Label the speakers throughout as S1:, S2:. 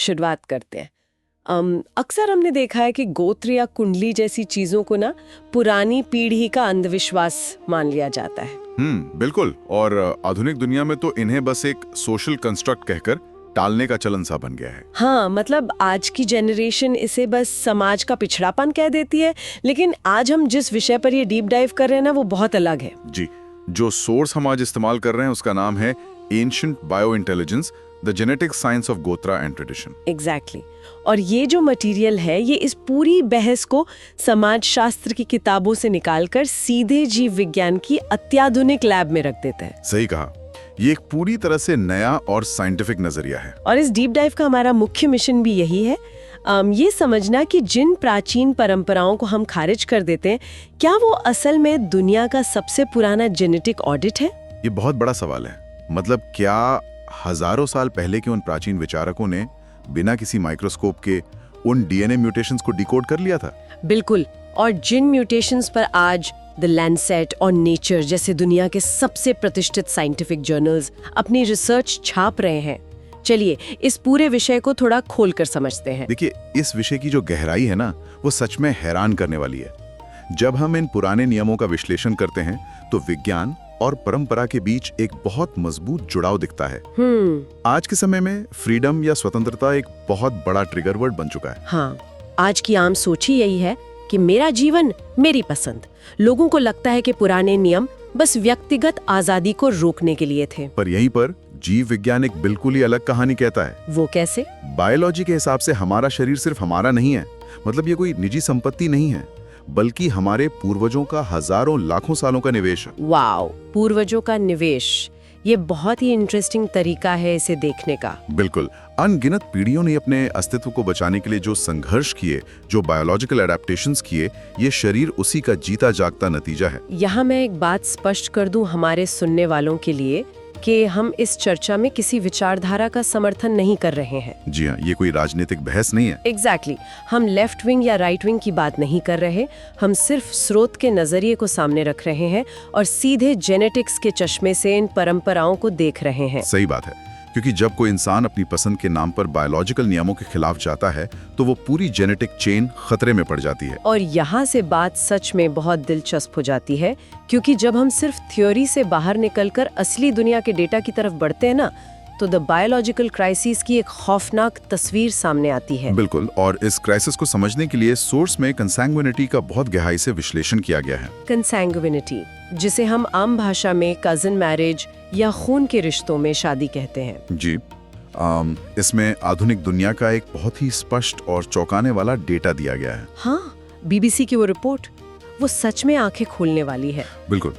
S1: शुरुआत करते हैं। अक्सर हमने देखा है कि गोत्र या कुंडली जैसी चीजों को ना पुरानी पीढ़ी का अंधविश्वास मान लिया जाता है।
S2: बिल्कुल। और आधुनिक दुनिया में तो इन्हें बस एक सोशल कंस्ट्रक्ट कहकर टालने का चलन सा बन गया है।
S1: हाँ, मतलब आज की जनरेशन इसे बस समाज का पिछड़ापन कह देती है, लेकिन आज हम जिस विषय पर ये डीप डाइव कर रहे हैं ना, वो बहुत अलग है।
S2: जी, जो सोर्स हम आज इस्तेमाल कर रहे हैं उसका नाम है ancient bio intelligence, the genetic science of गोत्रा एंड ट्रेडिशन।
S1: एग्जैक्टली। और ये जो मटेरियल है, ये इस पूरी बहस को समाज शास्त्र की किताबों से निकालकर सीधे जीव विज्ञान की अत्याधुनिक लैब में रख देते हैं।
S2: सही कहा, ये एक पूरी तरह से नया और साइंटिफिक नजरिया है।
S1: और इस डीप डाइव का हमारा मुख्य मिशन भी यही है, ये समझना कि जिन प्राचीन परंपराओं को हम खारिज कर देते हैं, क्या वो असल में दुनिया का सबसे पुराना जेनेटिक ऑडिट है?
S2: ये बहुत बड़ा सवाल है। मतलब क्या हजारों साल पहले के उन प्राचीन विचारकों ने बिना किसी माइक्रोस्कोप के उन डीएनए म्यूटेशंस को डिकोड कर लिया था?
S1: बिल्कुल। और जिन म्यूटेशंस पर आज द लैंसेट और नेचर जैसे दुनिया के सबसे प्रतिष्ठित साइंटिफिक जर्नल्स अपनी रिसर्च छाप रहे हैं, चलिए इस पूरे विषय को थोड़ा खोलकर समझते हैं।
S2: देखिए, इस विषय की जो गहराई है ना, वो सच में हैरान करने वाली है। जब हम इन पुराने नियमों का विश्लेषण करते हैं तो विज्ञान और परंपरा के बीच एक बहुत मजबूत जुड़ाव दिखता है। आज के समय में फ्रीडम या स्वतंत्रता एक बहुत बड़ा ट्रिगर वर्ड बन चुका है।
S1: हाँ, आज की आम सोच ही यही है कि मेरा जीवन मेरी पसंद। लोगों को लगता है कि पुराने नियम बस व्यक्तिगत आजादी को रोकने के लिए थे।
S2: पर यहीं पर जीव विज्ञान एक बिल्कुल ही अलग कहानी कहता है।
S1: वो कैसे?
S2: बायोलॉजी के हिसाब से हमारा शरीर सिर्फ हमारा नहीं है। मतलब ये कोई निजी संपत्ति नहीं है, बल्कि हमारे पूर्वजों का हजारों लाखों सालों का निवेश है।
S1: वाओ, पूर्वजों का निवेश, ये बहुत ही इंटरेस्टिंग तरीका है इसे देखने का।
S2: बिल्कुल। अनगिनत पीढ़ियों ने अपने अस्तित्व को बचाने के लिए जो संघर्ष किए, जो बायोलॉजिकल एडेप्टेशंस किए, ये शरीर उसी का जीता जागता नतीजा है।
S1: यहाँ मैं एक बात स्पष्ट कर दूं हमारे सुनने वालों के लिए कि हम इस चर्चा में किसी विचारधारा का समर्थन नहीं कर रहे हैं।
S2: जी हाँ, ये कोई राजनीतिक बहस नहीं है।
S1: एग्जैक्टली। हम लेफ्ट विंग या राइट विंग की बात नहीं कर रहे। हम सिर्फ स्रोत के नजरिए को सामने रख रहे हैं और सीधे जेनेटिक्स के चश्मे से इन परंपराओं को देख रहे हैं।
S2: सही बात है, क्योंकि जब कोई इंसान अपनी पसंद के नाम पर बायोलॉजिकल नियमों के खिलाफ जाता है तो वो पूरी जेनेटिक चेन खतरे में पड़ जाती है।
S1: और यहाँ से बात सच में बहुत दिलचस्प हो जाती है, क्योंकि जब हम सिर्फ थ्योरी से बाहर निकलकर असली दुनिया के डेटा की तरफ बढ़ते हैं ना, तो द बायोलॉजिकल क्राइसिस की एक खौफनाक तस्वीर सामने आती है।
S2: बिल्कुल। और इस क्राइसिस को समझने के लिए सोर्स में कंसैंग्विनिटी का बहुत गहराई से विश्लेषण किया गया है।
S1: कंसैंग्विनिटी, जिसे हम आम भाषा में कजिन मैरिज या खून के रिश्तों में शादी कहते हैं।
S2: जी। इसमें आधुनिक दुनिया का एक बहुत ही स्पष्ट और चौंकाने वाला डेटा दिया गया है।
S1: हाँ, बीबीसी की वो रिपोर्ट, वो सच में आंखें खोलने वाली है।
S2: बिल्कुल।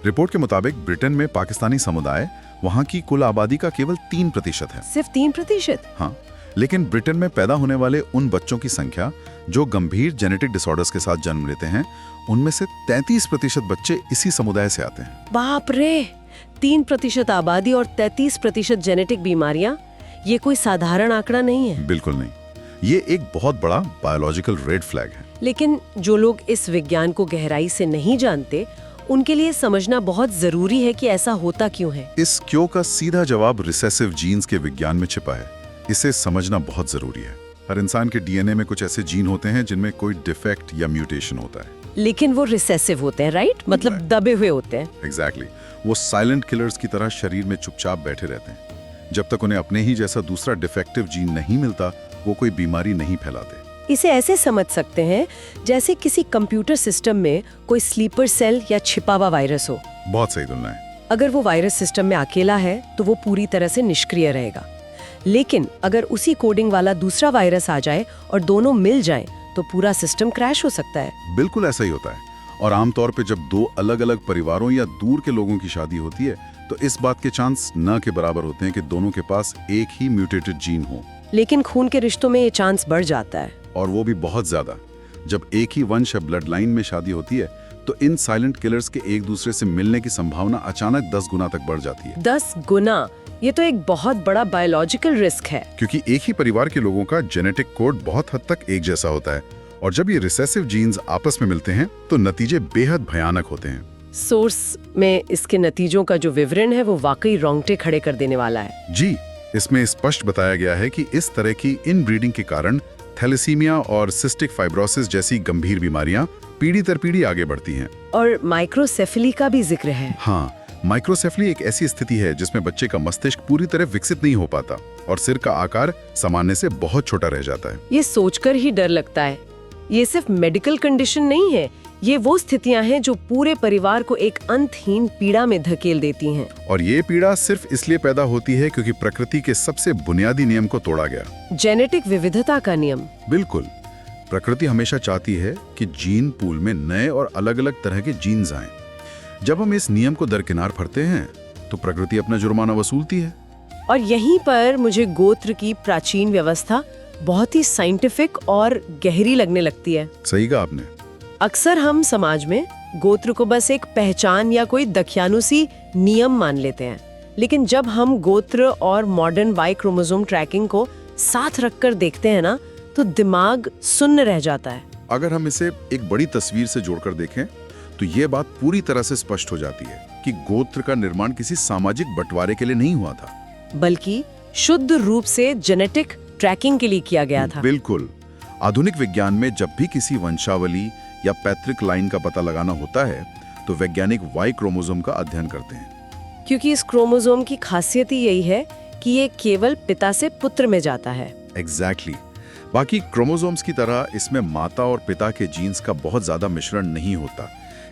S2: रिपोर्ट के मुताबिक ब्रिटेन में पाकिस्तानी समुदाय वहाँ की कुल आबादी का केवल 3% है।
S1: सिर्फ 3%?
S2: हाँ, लेकिन ब्रिटेन में पैदा होने वाले उन बच्चों की संख्या जो गंभीर जेनेटिक डिसऑर्डर्स के साथ जन्म लेते हैं, उनमें से 33% बच्चे इसी समुदाय से आते हैं।
S1: बाप रे, 3% आबादी और 33% जेनेटिक बीमारियां, ये कोई साधारण आंकड़ा नहीं है।
S2: बिल्कुल नहीं, ये एक बहुत बड़ा बायोलॉजिकल रेड फ्लैग है।
S1: लेकिन जो लोग इस विज्ञान को गहराई से नहीं जानते, उनके लिए समझना बहुत जरूरी है कि ऐसा होता क्यों है।
S2: इस क्यों का सीधा जवाब रिसेसिव जीन्स के विज्ञान में छिपा है। इसे समझना बहुत जरूरी है। हर इंसान के डीएनए में कुछ ऐसे जीन होते हैं जिनमें कोई डिफेक्ट या म्यूटेशन होता है,
S1: लेकिन वो रिसेसिव होते हैं, राइट? मतलब दबे हुए होते हैं।
S2: एग्जैक्टली। वो साइलेंट किलर्स की तरह शरीर में चुपचाप बैठे रहते हैं। जब तक उन्हें अपने ही जैसा दूसरा डिफेक्टिव जीन नहीं मिलता, वो कोई बीमारी नहीं फैलाते।
S1: इसे ऐसे समझ सकते हैं जैसे किसी कंप्यूटर सिस्टम में कोई स्लीपर सेल या छिपा हुआ वायरस हो।
S2: बहुत सही तुलना है।
S1: अगर वो वायरस सिस्टम में अकेला है तो वो पूरी तरह से निष्क्रिय रहेगा, लेकिन अगर उसी कोडिंग वाला दूसरा वायरस आ जाए और दोनों मिल जाएं, तो पूरा सिस्टम क्रैश हो सकता है।
S2: बिल्कुल ऐसा ही होता है। और आमतौर पे जब दो अलग अलग परिवारों या दूर के लोगों की शादी होती है, तो इस बात के चांस न के बराबर होते हैं कि दोनों के पास एक ही म्यूटेटेड जीन हो।
S1: लेकिन खून के रिश्तों में ये चांस बढ़ जाता है,
S2: और वो भी बहुत ज्यादा। जब एक ही वंश या ब्लड लाइन में शादी होती है, तो इन साइलेंट किलर्स के एक दूसरे से मिलने की संभावना अचानक 10 गुना तक बढ़ जाती है।
S1: 10 गुना? ये तो एक बहुत बड़ा बायोलॉजिकल रिस्क है।
S2: क्योंकि एक ही परिवार के लोगों का जेनेटिक कोड बहुत हद तक एक जैसा होता है, और जब ये रिसेसिव जीन्स आपस में मिलते हैं तो नतीजे बेहद भयानक होते हैं।
S1: सोर्स में इसके नतीजों का जो विवरण है वो वाकई रोंगटे खड़े कर देने वाला है।
S2: जी, इसमें स्पष्ट बताया गया है कि इस तरह की इनब्रीडिंग के कारण थैलेसीमिया और सिस्टिक फाइब्रोसिस जैसी गंभीर बीमारियां पीढ़ी दर पीढ़ी आगे बढ़ती हैं।
S1: और माइक्रोसेफेली का भी जिक्र है।
S2: हाँ, माइक्रोसेफली एक ऐसी स्थिति है जिसमें बच्चे का मस्तिष्क पूरी तरह विकसित नहीं हो पाता और सिर का आकार सामान्य से बहुत छोटा रह जाता है।
S1: ये सोचकर ही डर लगता है। ये सिर्फ मेडिकल कंडीशन नहीं है, ये वो स्थितियां हैं जो पूरे परिवार को एक अंतहीन पीड़ा में धकेल देती हैं।
S2: और ये पीड़ा सिर्फ इसलिए पैदा होती है क्योंकि प्रकृति के सबसे बुनियादी नियम को तोड़ा गया।
S1: जेनेटिक विविधता का नियम।
S2: बिल्कुल, प्रकृति हमेशा चाहती है कि जीन पूल में नए और अलग अलग तरह के जीन्स आएं। जब हम इस नियम को दरकिनार फरते हैं तो प्रकृति अपना जुर्माना वसूलती है।
S1: और यहीं पर मुझे गोत्र की प्राचीन व्यवस्था बहुत ही साइंटिफिक और गहरी लगने लगती है।
S2: सही कहा आपने।
S1: अक्सर हम समाज में गोत्र को बस एक पहचान या कोई दख्यानुसी नियम मान लेते हैं, लेकिन जब हम गोत्र और मॉडर्न वाई क्रोमोसोम ट्रैकिंग को साथ रखकर देखते हैं ना, तो दिमाग सुन्न रह जाता है।
S2: अगर हम इसे एक बड़ी तस्वीर से जोड़कर देखें तो ये बात पूरी तरह से स्पष्ट हो जाती है कि गोत्र का निर्माण किसी सामाजिक बंटवारे के लिए नहीं हुआ था,
S1: बल्कि शुद्ध रूप से जेनेटिक ट्रैकिंग के लिए किया गया था।
S2: बिल्कुल। आधुनिक विज्ञान में जब भी किसी वंशावली या पैतृक लाइन का पता लगाना होता है तो वैज्ञानिक वाई क्रोमोसोम का अध्ययन करते हैं,
S1: क्योंकि इस क्रोमोसोम की खासियत ही यही है कि ये केवल पिता से पुत्र में जाता है।
S2: एग्जैक्टली। बाकी क्रोमोसोम्स की तरह इसमें माता और पिता के जीन्स का बहुत ज्यादा मिश्रण नहीं होता,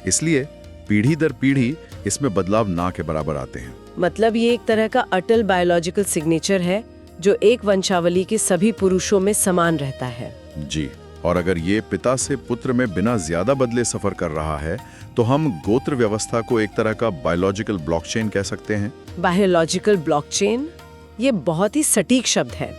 S2: इसलिए पीढ़ी दर पीढ़ी इसमें बदलाव ना के बराबर आते हैं।
S1: मतलब ये एक तरह का अटल बायोलॉजिकल सिग्नेचर है जो एक वंशावली के सभी पुरुषों में समान रहता है।
S2: जी, और अगर ये पिता से पुत्र में बिना ज्यादा बदले सफर कर रहा है तो हम गोत्र व्यवस्था को एक तरह का बायोलॉजिकल ब्लॉकचेन कह सकते हैं।
S1: बायोलॉजिकल ब्लॉकचेन, ये बहुत ही सटीक शब्द है।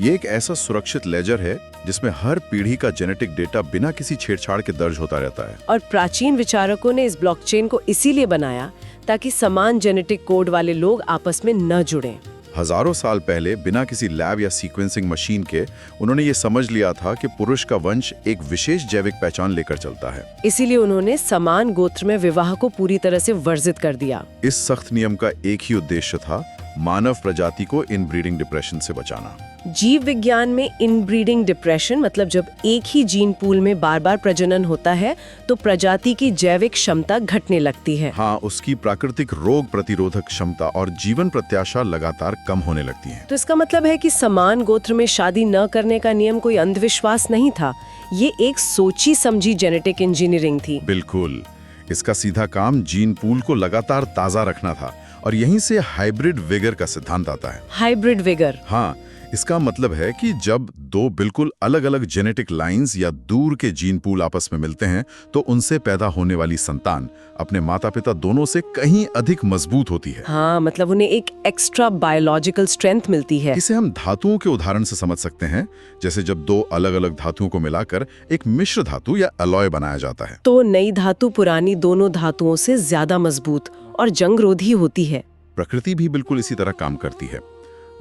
S2: ये एक ऐसा सुरक्षित लेजर है जिसमें हर पीढ़ी का जेनेटिक डेटा बिना किसी छेड़छाड़ के दर्ज होता रहता है।
S1: और प्राचीन विचारकों ने इस ब्लॉकचेन को इसीलिए बनाया ताकि समान जेनेटिक कोड वाले लोग आपस में न जुड़ें।
S2: हजारों साल पहले बिना किसी लैब या सीक्वेंसिंग मशीन के उन्होंने ये समझ लिया था कि पुरुष का वंश एक विशेष जैविक पहचान लेकर चलता है।
S1: इसीलिए उन्होंने समान गोत्र में विवाह को पूरी तरह से वर्जित कर दिया।
S2: इस सख्त नियम का एक ही उद्देश्य था, मानव प्रजाति को इनब्रीडिंग डिप्रेशन से बचाना।
S1: जीव विज्ञान में इनब्रीडिंग डिप्रेशन मतलब जब एक ही जीन पूल में बार बार प्रजनन होता है तो प्रजाति की जैविक क्षमता घटने लगती है।
S2: हाँ, उसकी प्राकृतिक रोग प्रतिरोधक क्षमता और जीवन प्रत्याशा लगातार कम होने लगती है।
S1: तो इसका मतलब है कि समान गोत्र में शादी न करने का नियम कोई अंधविश्वास नहीं था, ये एक सोची समझी जेनेटिक इंजीनियरिंग थी।
S2: बिल्कुल, इसका सीधा काम जीन पूल को लगातार ताजा रखना था और यहीं से हाइब्रिड विगर का सिद्धांत आता है।
S1: Hybrid vigour?
S2: हाँ, इसका मतलब है कि जब दो बिल्कुल अलग अलग जेनेटिक लाइंस या दूर के जीन पूल आपस में मिलते हैं तो उनसे पैदा होने वाली संतान अपने माता पिता दोनों से कहीं अधिक मजबूत होती है।
S1: हाँ, मतलब उन्हें एक एक्स्ट्रा बायोलॉजिकल स्ट्रेंथ मिलती है।
S2: इसे हम धातुओं के उदाहरण से समझ सकते हैं, जैसे जब दो अलग अलग धातुओं को मिलाकर एक मिश्र धातु या अलॉय बनाया जाता है
S1: तो नई धातु पुरानी दोनों धातुओं से ज्यादा मजबूत और जंगरोधी होती है।
S2: प्रकृति भी बिल्कुल इसी तरह काम करती है।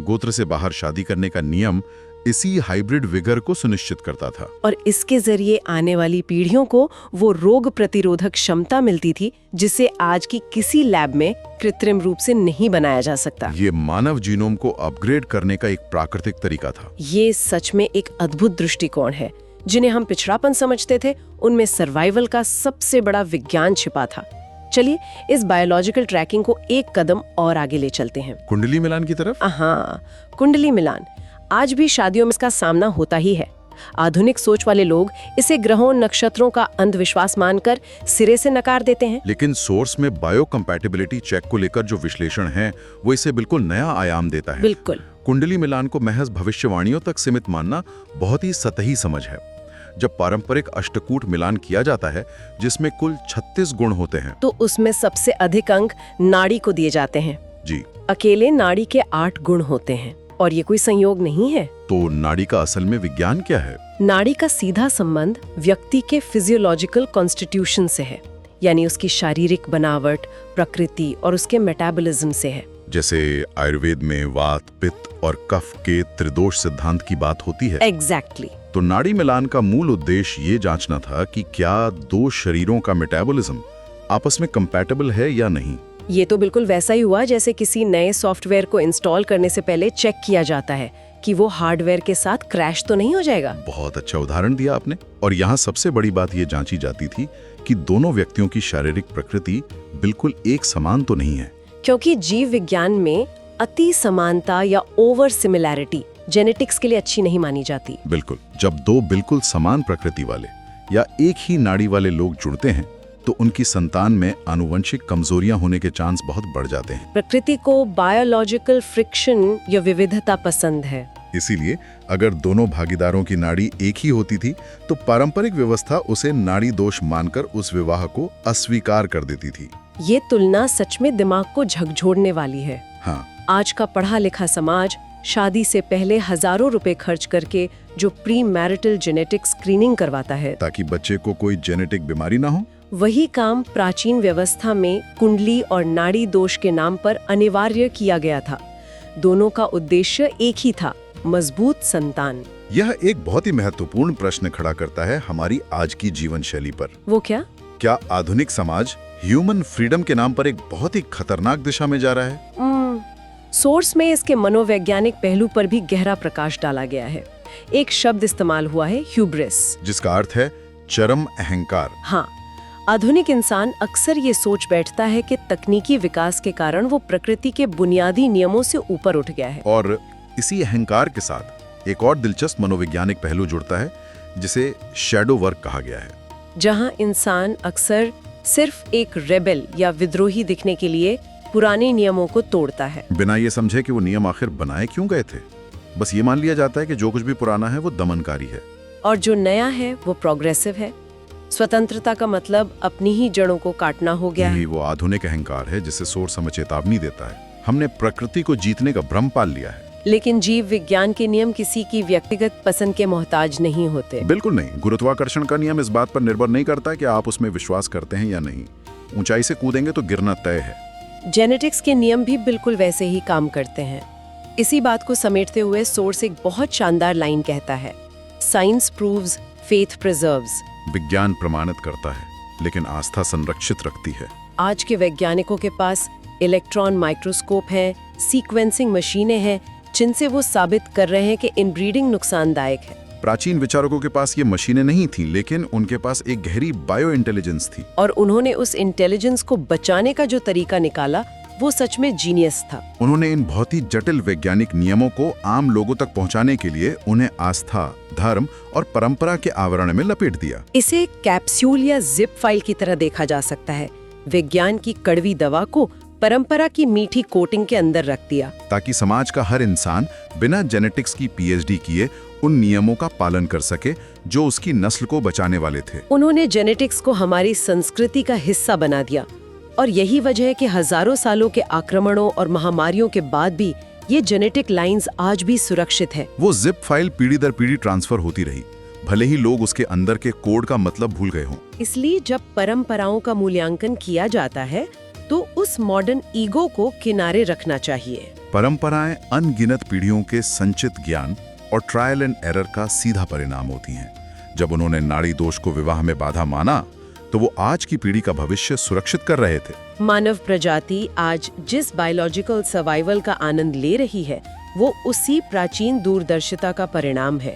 S2: गोत्र से बाहर शादी करने का नियम इसी हाइब्रिड विगर को सुनिश्चित करता था
S1: और इसके जरिए आने वाली पीढ़ियों को वो रोग प्रतिरोधक क्षमता मिलती थी जिसे आज की किसी लैब में कृत्रिम रूप से नहीं बनाया जा सकता।
S2: ये मानव जीनोम को अपग्रेड करने का एक प्राकृतिक तरीका था।
S1: ये सच में एक अद्भुत दृष्टिकोण है। जिन्हें हम पिछड़ापन समझते थे उनमें सर्वाइवल का सबसे बड़ा विज्ञान छिपा था। चलिए इस बायोलॉजिकल ट्रैकिंग को एक कदम और आगे ले चलते हैं,
S2: कुंडली मिलान की तरफ।
S1: हाँ, कुंडली मिलान आज भी शादियों में इसका सामना होता ही है। आधुनिक सोच वाले लोग इसे ग्रहों नक्षत्रों का अंधविश्वास मानकर सिरे से नकार देते हैं।
S2: लेकिन सोर्स में बायोकम्पैटिबिलिटी चेक को लेकर जो विश्लेषण है वो इसे बिल्कुल नया आयाम देता है।
S1: बिल्कुल।
S2: कुंडली मिलान को महज भविष्यवाणियों तक सीमित मानना बहुत ही सतही समझ है। जब पारंपरिक अष्टकूट मिलान किया जाता है जिसमें कुल 36 गुण होते हैं
S1: तो उसमें सबसे अधिक अंक नाड़ी को दिए जाते हैं।
S2: जी,
S1: अकेले नाड़ी के 8 गुण होते हैं और ये कोई संयोग नहीं है।
S2: तो नाड़ी का असल में विज्ञान क्या है?
S1: नाड़ी का सीधा संबंध व्यक्ति के फिजियोलॉजिकल कॉन्स्टिट्यूशन से है, यानी उसकी शारीरिक बनावट, प्रकृति और उसके मेटाबॉलिज्म से है।
S2: जैसे आयुर्वेद में वात, पित्त और कफ के त्रिदोष सिद्धांत की बात होती है।
S1: एग्जैक्टली।
S2: तो नाड़ी मिलान का मूल उद्देश्य ये जांचना था कि क्या दो शरीरों का मेटाबॉलिज्म आपस में कंपैटिबल है या नहीं।
S1: ये तो बिल्कुल वैसा ही हुआ जैसे किसी नए सॉफ्टवेयर को इंस्टॉल करने से पहले चेक किया जाता है कि वो हार्डवेयर के साथ क्रैश तो नहीं हो जाएगा।
S2: बहुत अच्छा उदाहरण दिया आपने। और यहाँ सबसे बड़ी बात ये जांची जाती थी कि दोनों व्यक्तियों की शारीरिक प्रकृति बिल्कुल एक समान तो नहीं है,
S1: क्योंकि जीव विज्ञान में अति समानता या ओवर सिमिलैरिटी जेनेटिक्स के लिए अच्छी नहीं मानी जाती।
S2: बिल्कुल। जब दो बिल्कुल समान प्रकृति वाले या एक ही नाड़ी वाले लोग जुड़ते हैं तो उनकी संतान में आनुवंशिक कमजोरियां होने के चांस बहुत बढ़ जाते हैं।
S1: प्रकृति को बायोलॉजिकल फ्रिक्शन या विविधता पसंद है।
S2: इसीलिए अगर दोनों भागीदारों की नाड़ी एक ही होती थी तो पारंपरिक व्यवस्था उसे नाड़ी दोष मानकर उस विवाह को अस्वीकार कर देती थी।
S1: ये तुलना सच में दिमाग को झकझोरने वाली है।
S2: हाँ,
S1: आज का पढ़ा लिखा समाज शादी से पहले हजारों रुपए खर्च करके जो प्री मैरिटल जेनेटिक स्क्रीनिंग करवाता है
S2: ताकि बच्चे को कोई जेनेटिक बीमारी ना हो,
S1: वही काम प्राचीन व्यवस्था में कुंडली और नाड़ी दोष के नाम पर अनिवार्य किया गया था। दोनों का उद्देश्य एक ही था, मजबूत संतान।
S2: यह एक बहुत ही महत्वपूर्ण प्रश्न खड़ा करता है हमारी आज की जीवन शैली पर।
S1: वो क्या?
S2: क्या आधुनिक समाज ह्यूमन फ्रीडम के नाम पर एक बहुत ही खतरनाक दिशा में जा रहा है?
S1: सोर्स में इसके मनोवैज्ञानिक पहलू पर भी गहरा प्रकाश डाला गया है। एक शब्द इस्तेमाल हुआ है, ह्यूब्रिस,
S2: जिसका अर्थ है चरम अहंकार।
S1: हाँ, आधुनिक इंसान अक्सर ये सोच बैठता है कि तकनीकी विकास के कारण वो प्रकृति के बुनियादी नियमों से ऊपर उठ गया है।
S2: और इसी अहंकार के साथ एक और दिलचस्प मनोवैज्ञानिक पहलू जुड़ता है जिसे शैडो वर्क कहा गया है,
S1: जहां इंसान अक्सर सिर्फ एक रेबेल या विद्रोही दिखने के लिए पुराने नियमों को तोड़ता है,
S2: बिना ये समझे कि वो नियम आखिर बनाए क्यों गए थे। बस ये मान लिया जाता है कि जो कुछ भी पुराना है वो दमनकारी है
S1: और जो नया है वो प्रोग्रेसिव है। स्वतंत्रता का मतलब अपनी ही जड़ों को काटना हो गया है।
S2: यही वो आधुनिक अहंकार है जिसे सोच हमें चेतावनी देता है। हमने प्रकृति को जीतने का भ्रम पाल लिया है।
S1: लेकिन जीव विज्ञान के नियम किसी की व्यक्तिगत पसंद के मोहताज नहीं होते।
S2: बिल्कुल नहीं। गुरुत्वाकर्षण का नियम इस बात पर निर्भर नहीं करता कि आप उसमें विश्वास करते हैं या नहीं। ऊंचाई से कूदेंगे तो गिरना तय है।
S1: जेनेटिक्स के नियम भी बिल्कुल वैसे ही काम करते हैं। इसी बात को समेटते हुए सोर्स एक बहुत शानदार लाइन कहता है, साइंस प्रूव्स, फेथ प्रिजर्व्स।
S2: विज्ञान प्रमाणित करता है लेकिन आस्था संरक्षित रखती है।
S1: आज के वैज्ञानिकों के पास इलेक्ट्रॉन माइक्रोस्कोप हैं, सीक्वेंसिंग मशीनें हैं, जिनसे वो साबित कर रहे हैं कि इनब्रीडिंग नुकसानदायक है।
S2: प्राचीन विचारकों के पास ये मशीनें नहीं थीं, लेकिन उनके पास एक गहरी बायो इंटेलिजेंस थी।
S1: और उन्होंने उस इंटेलिजेंस को बचाने का जो तरीका निकाला वो सच में जीनियस था।
S2: उन्होंने इन बहुत ही जटिल वैज्ञानिक नियमों को आम लोगों तक पहुंचाने के लिए उन्हें आस्था, धर्म और परंपरा के आवरण में लपेट दिया।
S1: इसे कैप्सूल या जिप फाइल की तरह देखा जा सकता है। विज्ञान की कड़वी दवा को परंपरा की मीठी कोटिंग के अंदर रख दिया,
S2: ताकि समाज का हर इंसान बिना जेनेटिक्स की पीएचडी किए उन नियमों का पालन कर सके जो उसकी नस्ल को बचाने वाले थे।
S1: उन्होंने जेनेटिक्स को हमारी संस्कृति का हिस्सा बना दिया और यही वजह है कि हजारों सालों के आक्रमणों और महामारियों के बाद भी ये जेनेटिक लाइंस आज भी सुरक्षित है।
S2: वो जिप फाइल पीढ़ी दर पीढ़ी ट्रांसफर होती रही, भले ही लोग उसके अंदर के कोड का मतलब भूल गए हों।
S1: इसलिए जब परंपराओं का मूल्यांकन किया जाता है तो उस मॉडर्न ईगो को किनारे रखना चाहिए।
S2: परंपराएं अनगिनत पीढ़ियों के संचित ज्ञान और ट्रायल एंड एरर का सीधा परिणाम होती हैं। जब उन्होंने नाड़ी दोष को विवाह में बाधा माना तो वो आज की पीढ़ी का भविष्य सुरक्षित कर रहे थे।
S1: मानव प्रजाति आज जिस बायोलॉजिकल सर्वाइवल का आनंद ले रही है वो उसी प्राचीन दूरदर्शिता का परिणाम है।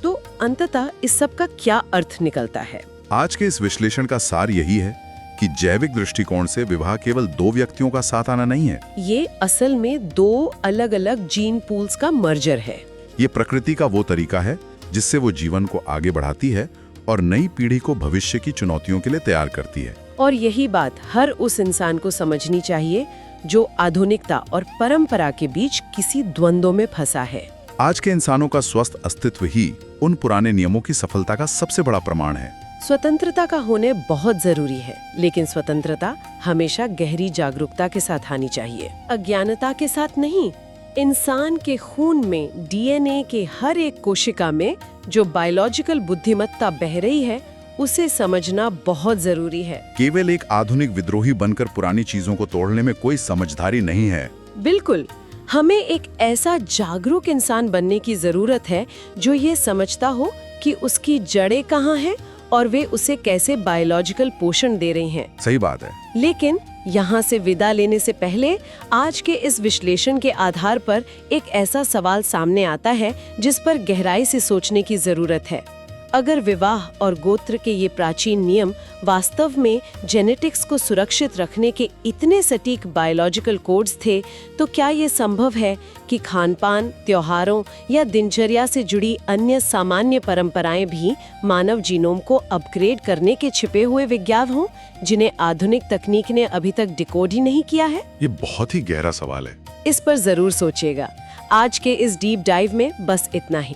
S1: तो अंततः इस सब का क्या अर्थ निकलता है?
S2: आज के इस विश्लेषण का सार यही है कि जैविक दृष्टिकोण से विवाह केवल दो व्यक्तियों का साथ आना नहीं है।
S1: ये असल में दो अलग अलग जीन पूल्स का मर्जर है।
S2: ये प्रकृति का वो तरीका है जिससे वो जीवन को आगे बढ़ाती है और नई पीढ़ी को भविष्य की चुनौतियों के लिए तैयार करती है।
S1: और यही बात हर उस इंसान को समझनी चाहिए जो आधुनिकता और परंपरा के बीच किसी द्वंद्व में फंसा है।
S2: आज के इंसानों का स्वस्थ अस्तित्व ही उन पुराने नियमों की सफलता का सबसे बड़ा प्रमाण है।
S1: स्वतंत्रता का होने बहुत जरूरी है, लेकिन स्वतंत्रता हमेशा गहरी जागरूकता के साथ आनी चाहिए, अज्ञानता के साथ नहीं। इंसान के खून में, डीएनए के हर एक कोशिका में जो बायोलॉजिकल बुद्धिमत्ता बह रही है उसे समझना बहुत जरूरी है।
S2: केवल एक आधुनिक विद्रोही बनकर पुरानी चीजों को तोड़ने में कोई समझदारी नहीं है।
S1: बिल्कुल, हमें एक ऐसा जागरूक इंसान बनने की जरूरत है जो ये समझता हो कि उसकी जड़ें कहाँ हैं और वे उसे कैसे बायोलॉजिकल पोषण दे रही हैं।
S2: सही बात है।
S1: लेकिन यहाँ से विदा लेने से पहले आज के इस विश्लेषण के आधार पर एक ऐसा सवाल सामने आता है जिस पर गहराई से सोचने की जरूरत है। अगर विवाह और गोत्र के ये प्राचीन नियम वास्तव में जेनेटिक्स को सुरक्षित रखने के इतने सटीक बायोलॉजिकल कोड्स थे, तो क्या ये संभव है कि खानपान, त्योहारों या दिनचर्या से जुड़ी अन्य सामान्य परंपराएं भी मानव जीनोम को अपग्रेड करने के छिपे हुए विज्ञान हों, जिन्हें आधुनिक तकनीक ने अभी तक डिकोड ही नहीं किया है?
S2: ये बहुत ही गहरा सवाल है।
S1: इस पर जरूर सोचिएगा। आज के इस डीप डाइव में बस इतना ही।